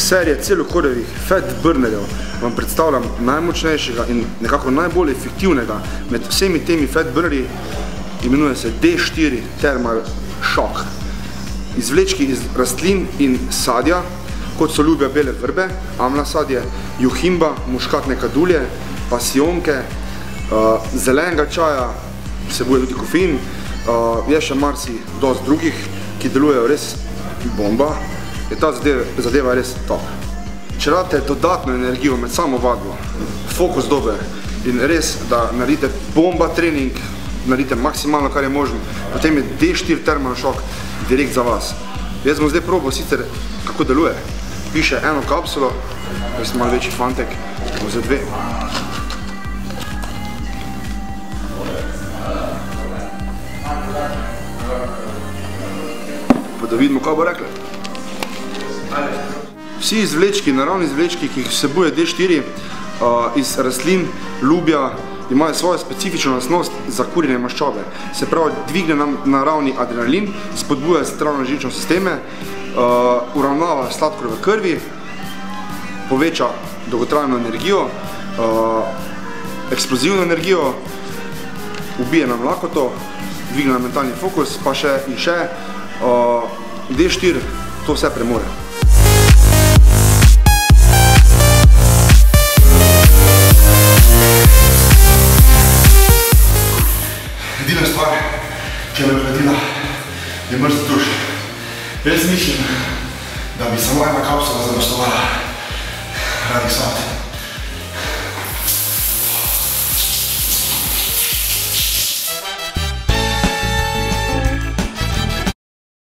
serije celokorjevih fat burnerjev vam predstavljam najmočnejšega in nekako najbolj efektivnega med vsemi temi fat burnerji. Imenuje se D4 Thermal Shock. Izvlečki iz rastlin in sadja, kot so lubja bele vrbe, amla sadje, juhimba, muškatne kadulje, pasijonke, zelenega čaja, vsebuje tudi kofein, je še marsi dosti drugih, ki delujejo res bomba, je ta zadeva res top. Če rabite dodatno energijo med samo vadbo, fokus dober in res, da naredite bomba trening, naredite maksimalno, kar je možno, potem je D4 Thermal Shock direkt za vas. Jaz bom zdaj probal sicer, kako deluje. Piše eno kapsulo, jaz sem malo večji fantek, bom za 2. Pa da vidimo, kaj bo rekla. Vsi izvlečki, naravni izvlečki, ki jih vsebuje D4 iz rastlin, lubja, imajo svojo specifično lastnost za kurjenje maščobe. Se pravi, dvigne nam naravni adrenalin, spodbuja centralno-živčne sisteme, uravnava sladkorje v krvi, poveča dolgotrajno energijo, eksplozivno energijo, ubije nam lakoto, dvigne nam mentalni fokus, pa še in še. D4 to vse premore. Edina stvar, ki me predila, je mrzli duš. Jaz mislim, da bi samo ena kapsula zadostovala radi svat.